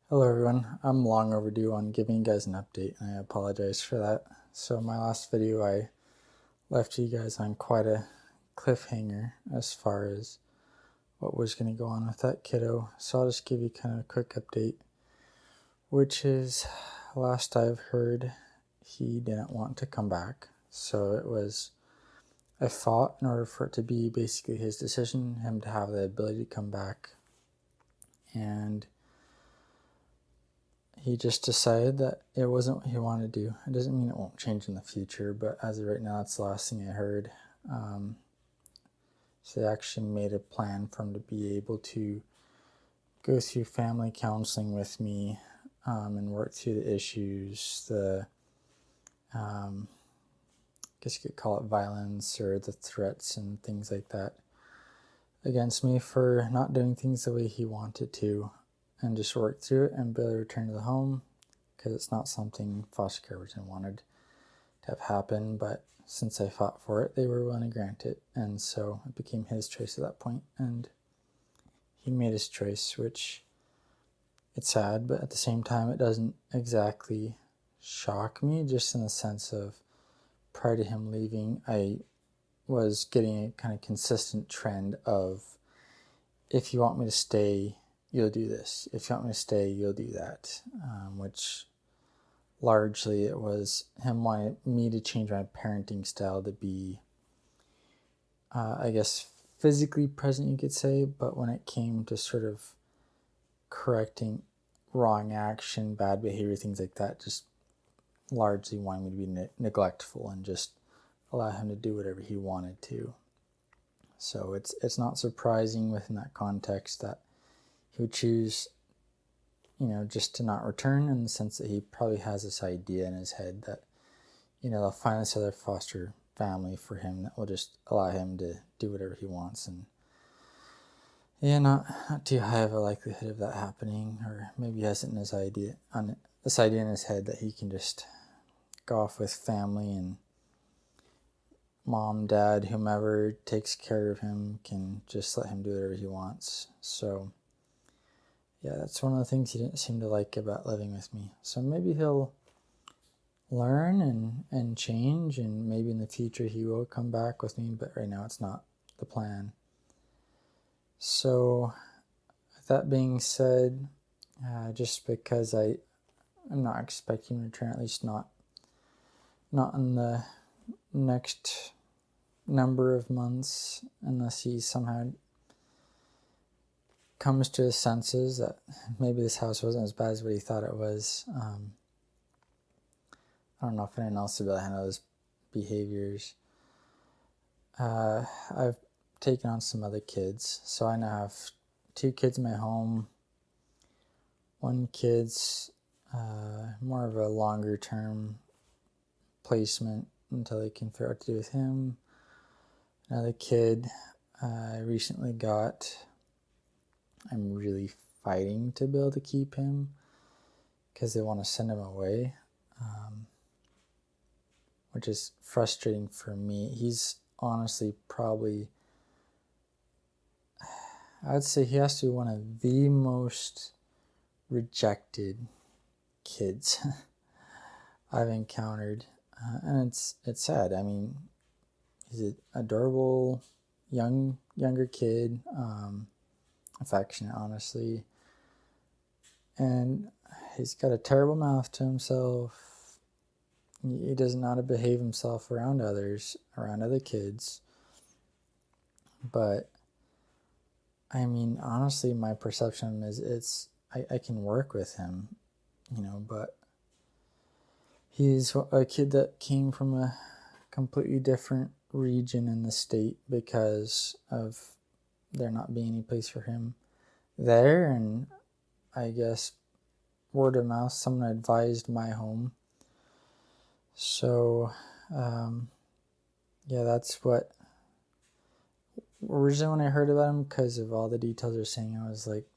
Hello everyone, I'm long overdue on giving you guys an update and I apologize for that. So my last video I left you guys on quite a cliffhanger as far as what was going to go on with that kiddo. So I'll just give you kind of a quick update, which is last I've heard he didn't want to come back. So I fought in order for it to be basically his decision, him to have the ability to come back, and he just decided that it wasn't what he wanted to do. It doesn't mean it won't change in the future, but as of right now, that's the last thing I heard. So they actually made a plan for him to be able to go through family counseling with me and work through the issues, I guess you could call it violence or the threats and things like that against me for not doing things the way he wanted to, and just work through it and be able to return to the home, because it's not something foster care wanted to have happen, but since I fought for it, they were willing to grant it, and so it became his choice at that point, and he made his choice, which it's sad, but at the same time, it doesn't exactly shock me, just in the sense of prior to him leaving, I was getting a kind of consistent trend of, if you want me to stay, you'll do this. If you want me to stay, you'll do that, which largely it was him wanting me to change my parenting style to be, I guess, physically present, you could say, but when it came to sort of correcting wrong action, bad behavior, things like that, just largely wanting me to be neglectful and just allow him to do whatever he wanted to. So it's not surprising within that context that he would choose, just to not return, in the sense that he probably has this idea in his head that, they'll find this other foster family for him that will just allow him to do whatever he wants. And yeah, not too high of a likelihood of that happening, or maybe he has it in his idea, on this idea in his head that he can just go off with family and mom, dad, whomever takes care of him can just let him do whatever he wants. So yeah, that's one of the things he didn't seem to like about living with me. So maybe he'll learn and change, and maybe in the future he will come back with me, but right now it's not the plan. So that being said, just because I'm not expecting him to return, at least not in the next number of months, unless he somehow comes to his senses that maybe this house wasn't as bad as what he thought it was. I don't know if anyone else will be able to handle his behaviors. I've taken on some other kids, so I now have 2 kids in my home. One kid's more of a longer term placement until they can figure out what to do with him. Another kid I recently got, I'm really fighting to be able to keep him because they want to send him away, which is frustrating for me. He's honestly probably, I'd say he has to be one of the most rejected kids I've encountered, and it's sad. I mean, he's an adorable younger kid, affectionate, honestly, and he's got a terrible mouth to himself. He doesn't know how to behave himself around others, around other kids. But I mean, honestly, my perception is I can work with him, but he's a kid that came from a completely different region in the state because of there not being any place for him there, and I guess word of mouth, someone advised my home. So yeah, that's what originally when I heard about him, because of all the details they're saying, I was like,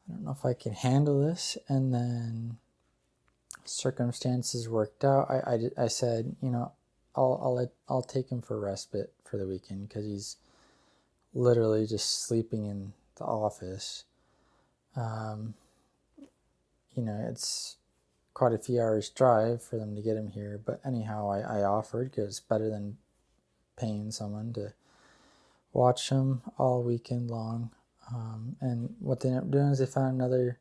I don't know if I can handle this. And then circumstances worked out. I said, I'll take him for respite for the weekend, because he's literally just sleeping in the office. it's quite a few hours drive for them to get him here. But anyhow, I offered because it's better than paying someone to watch him all weekend long. And what they ended up doing is they found another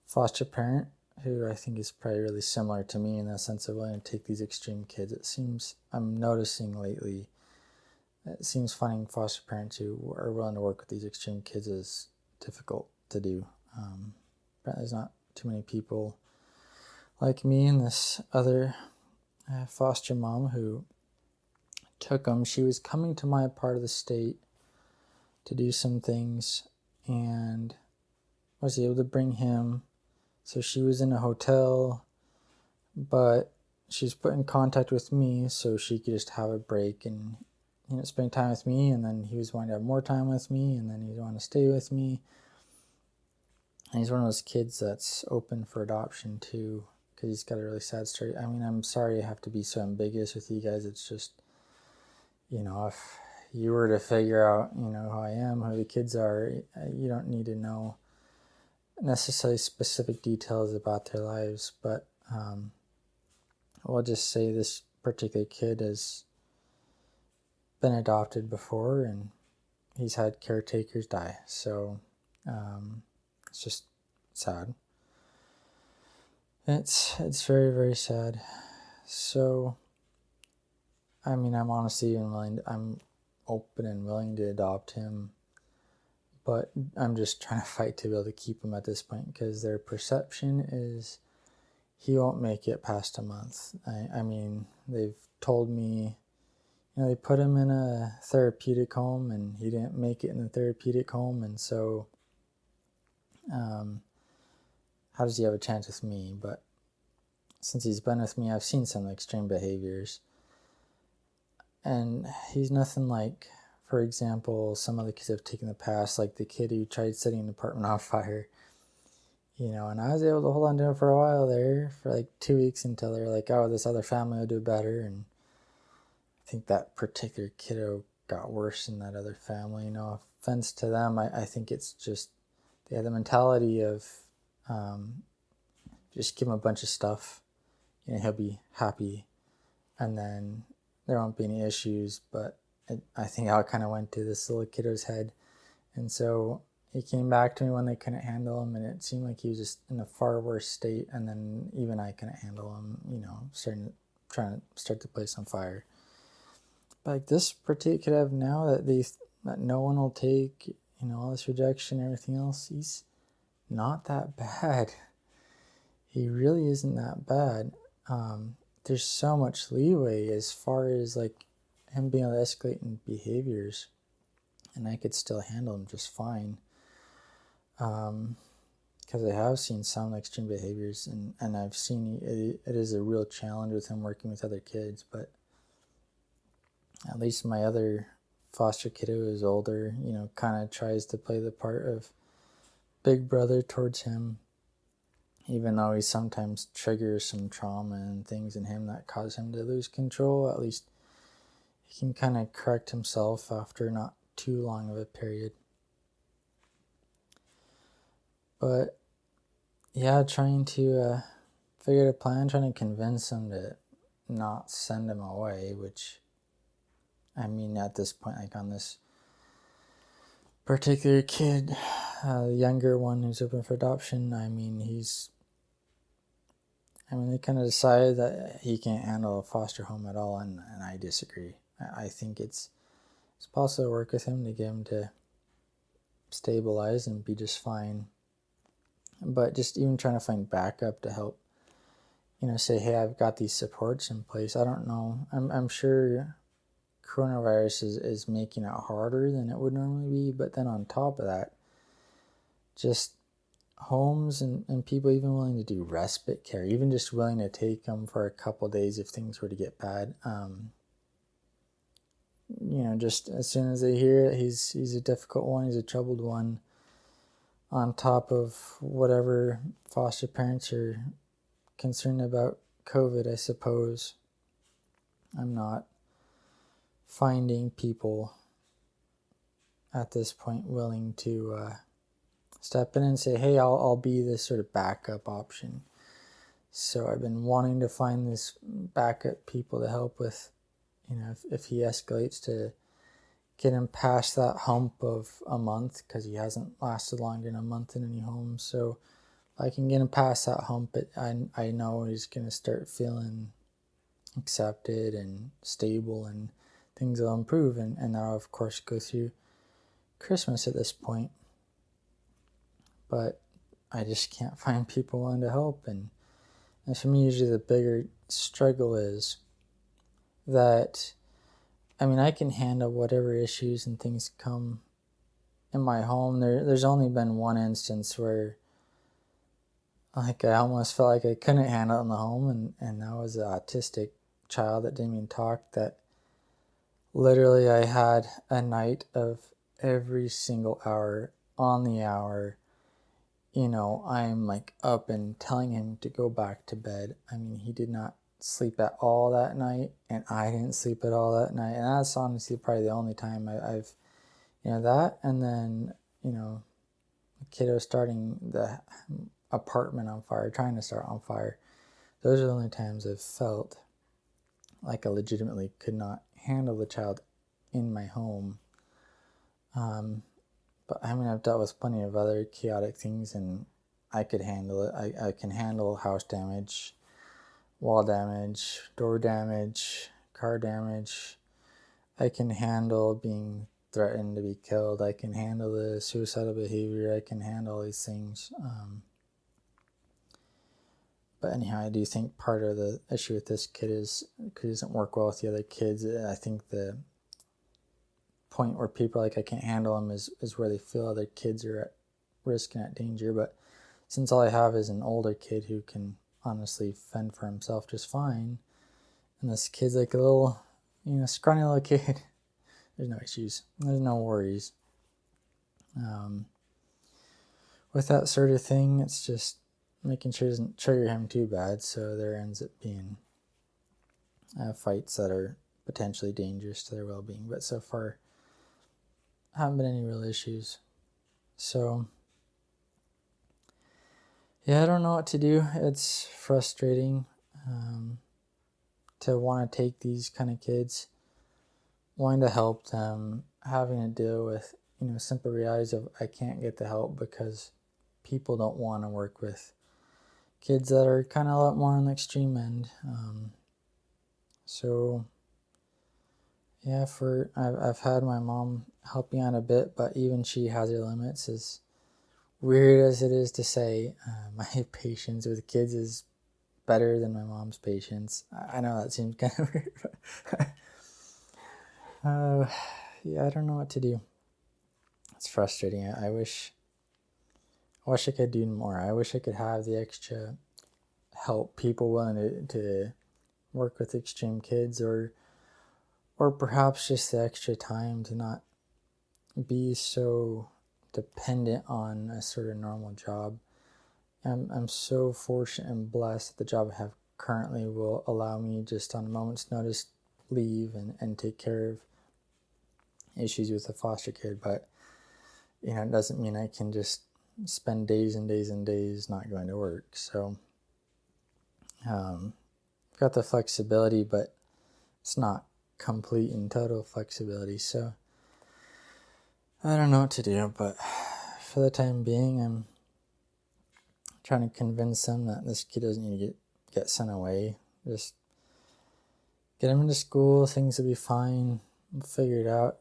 foster parent who I think is probably really similar to me in the sense of willing to take these extreme kids. It seems, I'm noticing lately, it seems finding foster parents who are willing to work with these extreme kids is difficult to do. Apparently there's not too many people like me and this other foster mom who took him. She was coming to my part of the state to do some things and was able to bring him. So she was in a hotel, but she's put in contact with me so she could just have a break and spend time with me. And then he was wanting to have more time with me, and then he wanted to stay with me. And he's one of those kids that's open for adoption too, because he's got a really sad story. I mean, I'm sorry I have to be so ambiguous with you guys. It's just, if you were to figure out, who I am, who the kids are, you don't need to know necessarily specific details about their lives, but we'll just say this particular kid has been adopted before and he's had caretakers die. So it's just sad. It's very, very sad. So I mean, I'm honestly I'm open and willing to adopt him, but I'm just trying to fight to be able to keep him at this point because their perception is he won't make it past a month. I mean, they've told me, they put him in a therapeutic home and he didn't make it in the therapeutic home, and so how does he have a chance with me? But since he's been with me, I've seen some extreme behaviors. And he's nothing like, for example, some other kids have taken the past, like the kid who tried setting an apartment on fire. And I was able to hold on to him for a while there, for like 2 weeks until they were like, oh, this other family will do better. And I think that particular kiddo got worse in that other family. No offense to them. I think it's just, they have the mentality of just give him a bunch of stuff, he'll be happy. And then there won't be any issues, but I think how it kind of went to this little kiddo's head. And so he came back to me when they couldn't handle him, and it seemed like he was just in a far worse state. And then even I couldn't handle him, trying to start the place on fire. But like this particular kid I have now that no one will take, all this rejection and everything else, he's not that bad. He really isn't that bad. There's so much leeway as far as like him being able to escalate in behaviors, and I could still handle him just fine. Because I have seen some extreme behaviors, and I've seen it is a real challenge with him working with other kids. But at least my other foster kiddo is older, kind of tries to play the part of big brother towards him, even though he sometimes triggers some trauma and things in him that cause him to lose control. At least he can kind of correct himself after not too long of a period. But yeah, trying to figure out a plan, trying to convince him to not send him away, which, I mean, at this point, like on this particular kid, the younger one who's open for adoption, they kind of decided that he can't handle a foster home at all, and I disagree. I think it's possible to work with him to get him to stabilize and be just fine. But just even trying to find backup to help, say, hey, I've got these supports in place. I don't know. I'm sure coronavirus is making it harder than it would normally be. But then on top of that, just homes and people even willing to do respite care, even just willing to take them for a couple days if things were to get bad. Just as soon as they hear it, he's a difficult one, he's a troubled one, on top of whatever foster parents are concerned about COVID, I suppose. I'm not finding people at this point willing to step in and say, hey, I'll be this sort of backup option. So I've been wanting to find this backup people to help with, if he escalates, to get him past that hump of a month, because he hasn't lasted longer than a month in any home. So if I can get him past that hump, I know he's going to start feeling accepted and stable, and things will improve. And I'll, of course, go through Christmas at this point. But I just can't find people willing to help. And for me, usually the bigger struggle is that, I can handle whatever issues and things come in my home. There's only been one instance where I almost felt like I couldn't handle it in the home, and that was an autistic child that didn't even talk, that literally I had a night of every single hour on the hour. I'm up and telling him to go back to bed. He did not sleep at all that night, and I didn't sleep at all that night. And that's honestly probably the only time I've that. And then, the kiddo starting the apartment on fire, trying to start on fire. Those are the only times I've felt like I legitimately could not handle the child in my home. But I've dealt with plenty of other chaotic things, and I could handle it. I can handle house damage, wall damage, door damage, car damage. I can handle being threatened to be killed. I can handle the suicidal behavior. I can handle all these things. But anyhow, I do think part of the issue with this kid is because he doesn't work well with the other kids. I think the point where people are like, I can't handle him, is where they feel other kids are at risk and at danger. But since all I have is an older kid who can honestly fend for himself just fine, and this kid's like a little, scrawny little kid, there's no issues. There's no worries. With that sort of thing, it's just making sure it doesn't trigger him too bad, so there ends up being fights that are potentially dangerous to their well-being. But so far, haven't been any real issues. So yeah, I don't know what to do. It's frustrating to want to take these kind of kids, wanting to help them, having to deal with simple realities of I can't get the help because people don't want to work with kids that are kind of a lot more on the extreme end. So yeah, I've had my mom help me out a bit, but even she has her limits. As weird as it is to say, my patience with kids is better than my mom's patience. I know that seems kind of weird, but yeah, I don't know what to do. It's frustrating. I wish I could do more. I wish I could have the extra help, people willing to work with extreme kids, or perhaps just the extra time to not be so dependent on a sort of normal job. I'm so fortunate and blessed that the job I have currently will allow me just on a moment's notice leave and take care of issues with a foster kid. But it doesn't mean I can just spend days and days and days not going to work. So got the flexibility, but it's not complete and total flexibility. So I don't know what to do, but for the time being, I'm trying to convince them that this kid doesn't need to get sent away. Just get him into school, things will be fine, we'll figure it out.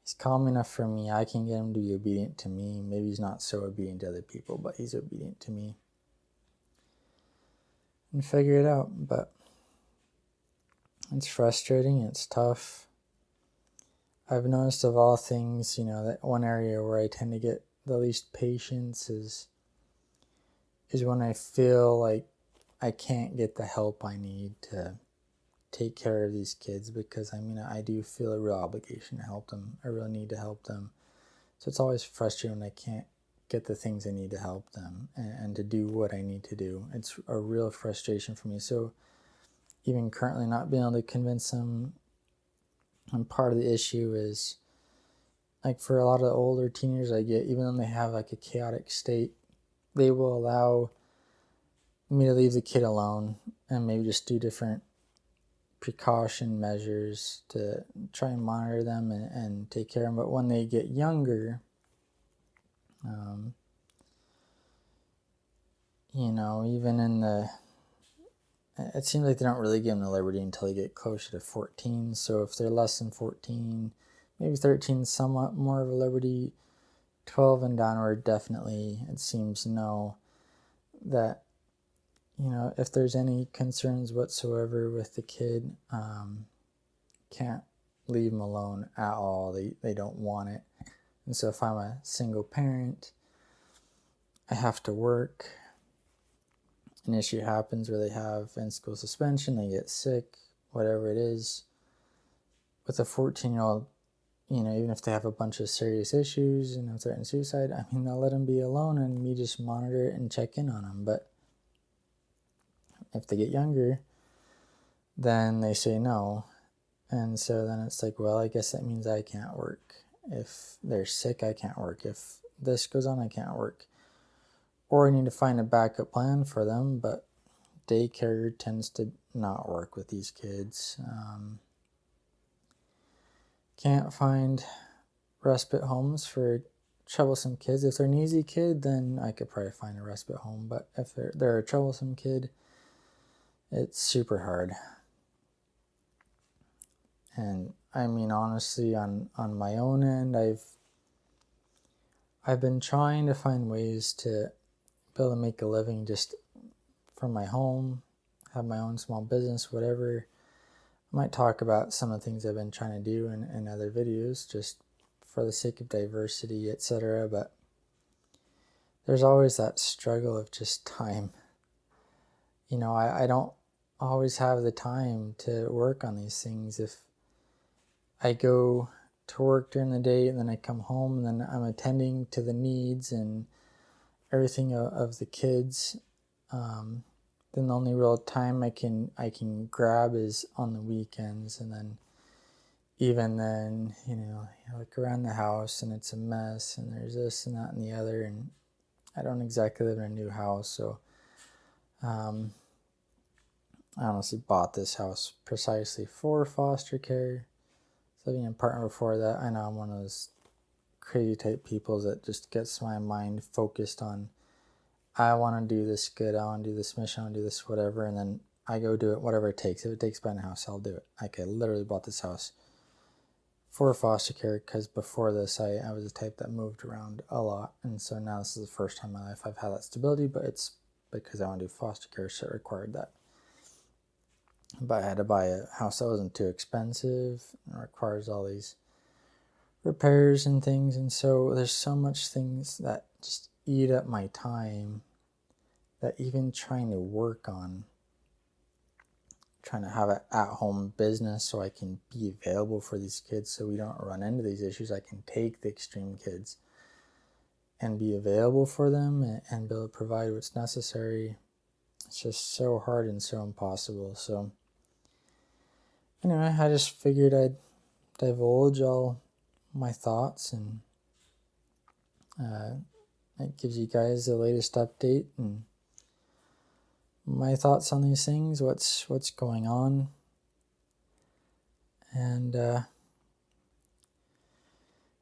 He's calm enough for me. I can get him to be obedient to me. Maybe he's not so obedient to other people, but he's obedient to me. And figure it out. But it's frustrating, it's tough. I've noticed, of all things, that one area where I tend to get the least patience is when I feel like I can't get the help I need to take care of these kids, because I do feel a real obligation to help them. I really need to help them. So it's always frustrating when I can't get the things I need to help them and to do what I need to do. It's a real frustration for me. So even currently not being able to convince them, and part of the issue is like for a lot of the older teenagers I get, even though they have like a chaotic state, they will allow me to leave the kid alone and maybe just do different precaution measures to try and monitor them and take care of them. But when they get younger, even in it seems like they don't really give them the liberty until they get closer to 14. So if they're less than 14, maybe 13, somewhat more of a liberty. 12 and downward, definitely, it seems no. That, if there's any concerns whatsoever with the kid, can't leave them alone at all. They don't want it. And so if I'm a single parent, I have to work, an issue happens where they have in-school suspension, they get sick, whatever it is, with a 14-year-old, even if they have a bunch of serious issues, threatening suicide, they'll let them be alone and me just monitor it and check in on them. But if they get younger, then they say no. And so then it's like, well, I guess that means I can't work. If they're sick, I can't work. If this goes on, I can't work. Or I need to find a backup plan for them, but daycare tends to not work with these kids. Can't find respite homes for troublesome kids. If they're an easy kid, then I could probably find a respite home. But if they're a troublesome kid, it's super hard. And honestly, on my own end, I've been trying to find ways to be able to make a living just from my home, have my own small business, whatever. I might talk about some of the things I've been trying to do in other videos, just for the sake of diversity, etc. But there's always that struggle of just time. I don't always have the time to work on these things. If I go to work during the day and then I come home and then I'm attending to the needs and everything of the kids, then the only real time I can grab is on the weekends. And then even then, you look around the house and it's a mess and there's this and that and the other, and I don't exactly live in a new house, so I honestly bought this house precisely for foster care. Living in an apartment before that, I know I'm one of those crazy type people that just gets my mind focused on, I want to do this good, I want to do this mission, I want to do this whatever, and then I go do it, whatever it takes. If it takes buying a house, I'll do it. I literally bought this house for foster care because before this I was the type that moved around a lot, and so now this is the first time in my life I've had that stability, but it's because I want to do foster care, so it required that. But I had to buy a house that wasn't too expensive and requires all these repairs and things, and so there's so much things that just eat up my time that even trying to work on, trying to have an at-home business so I can be available for these kids so we don't run into these issues. I can take the extreme kids and be available for them and be able to provide what's necessary. It's just so hard and so impossible. So anyway, I just figured I'd divulge all my thoughts, and it gives you guys the latest update and my thoughts on these things, what's going on. And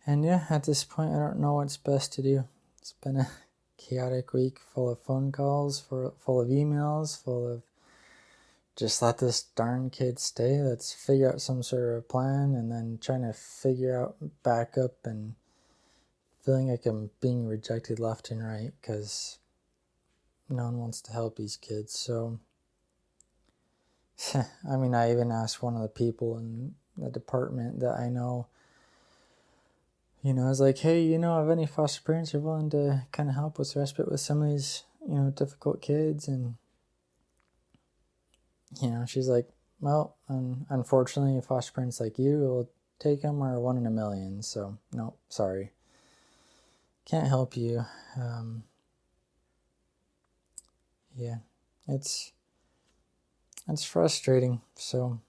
yeah, at this point I don't know what's best to do. It's been a chaotic week, full of phone calls, full of emails, full of just let this darn kid stay, let's figure out some sort of plan, and then trying to figure out backup and feeling like I'm being rejected left and right because no one wants to help these kids. So I even asked one of the people in the department that I know, I was like, hey, if any foster parents are willing to kind of help with respite with some of these, difficult kids, and she's like, well, unfortunately, foster parents like you will take them are 1 in a million, so no, sorry, can't help you. Yeah, it's frustrating. So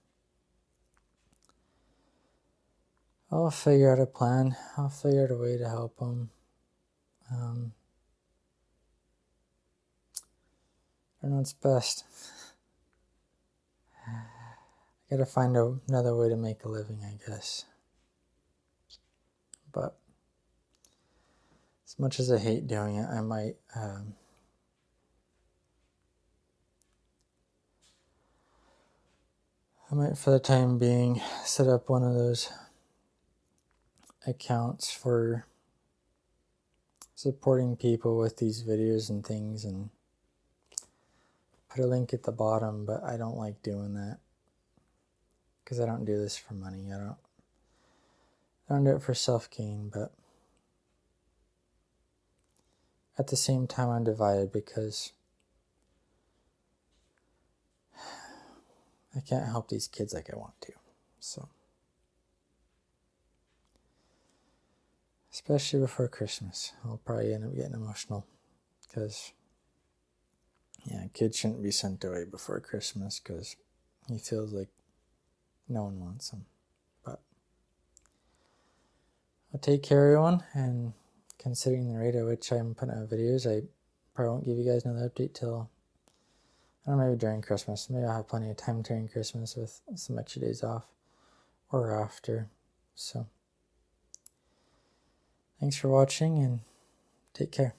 I'll figure out a plan. I'll figure out a way to help them. I don't know what's best. I gotta find another way to make a living, I guess. But as much as I hate doing it, I might for the time being set up one of those accounts for supporting people with these videos and things, and put a link at the bottom. But I don't like doing that because I don't do this for money. I don't do it for self-gain, but at the same time I'm divided because I can't help these kids like I want to. So, especially before Christmas, I'll probably end up getting emotional because, kids shouldn't be sent away before Christmas because he feels like no one wants him. But I'll take care of everyone, and considering the rate at which I'm putting out videos, I probably won't give you guys another update till, I don't know, maybe during Christmas. Maybe I'll have plenty of time during Christmas with some extra days off or after. So, thanks for watching and take care.